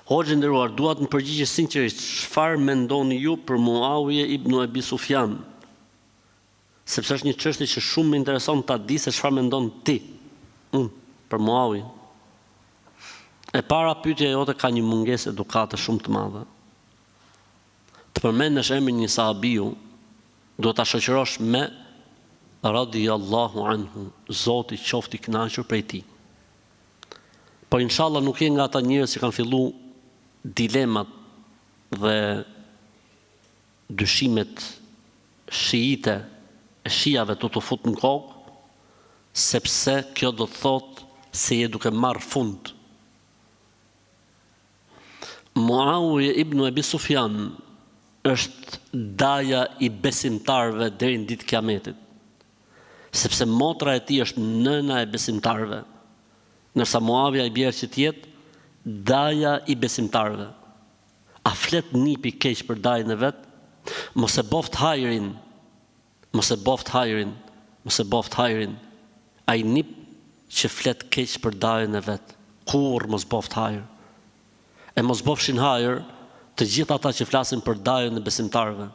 Hoxhë nderuar, dua të më përgjigje sinqerisht, çfarë mendoni ju për Muawije ibn Abi Sufjan? Sepse është një çështje që shumë më intereson ta di se çfarë mendon ti. Për Muawije. E para, pyetja jote ka një mungesë edukate shumë të madhe. Të përmendesh emrin një sahabiu, duhet ta shoqërosh me radiyallahu anhu, Zoti qoftë i kënaqur prej tij. Po inshallah nuk je nga ata njerëz që kanë filluar dilemat dhe dyshimet shiite e shijave të fut në kokë, sepse kjo do të thotë se je duke marrë fund. Muawije ibn Abi Sufjan është daja i besimtarëve deri në ditë Kiametit, sepse motra e tij është nëna e besimtarëve, ndërsa Muawija i bjerë që tjetë daja i besimtarëve. A flet nipi keq për dajën e vet? Mos e boft hajrin. Mos e boft hajrin. Mos e boft hajrin. Ai nip që flet keq për dajën e vet. Kur mos boft hajr. E mos bofshin hajër të gjithë ata që flasin për dajën e besimtarëve.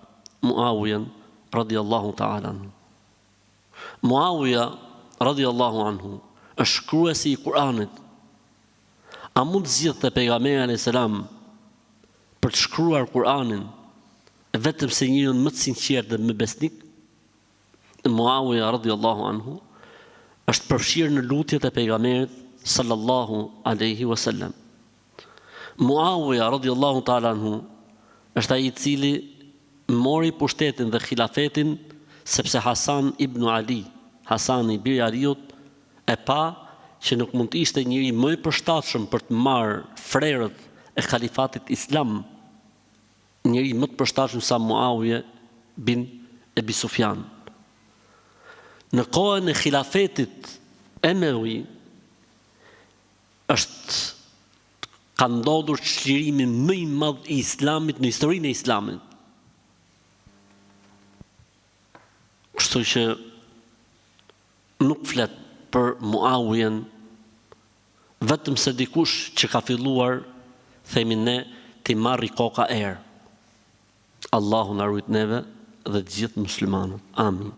Muawijen radiyallahu ta'ala anhu. Muawija radiyallahu anhu është shkruesi i Kur'anit. A mund të zgjidhte pejgamberi alayhis salam për të shkruar Kur'anin vetëm se njërin më të sinqert dhe më besnik? Muawija radiyallahu anhu është përfshirë në lutjet e pejgamberit sallallahu alaihi wasallam. Muawija radiyallahu ta'ala anhu është ai i cili mori pushtetin dhe khilafetin sepse Hasan ibn Ali, Hasani i biri Aliut, e pa që nuk mund të ishte njëri më i përshtatshëm për të marrë frerët e khalifatit islam, njëri më të përshtatshëm sa Muawije bin Abi Sufjan. Në kohën e khilafetit Emewi ka ndodhur çlirimi më i madh i islamit në historinë e islamit. Kështu që nuk flet për Muawijen vetëm se dikush që ka filluar, themi ne, t'i marri koka erë. Allahu na ruaj neve dhe të gjithë muslimanët. Amin.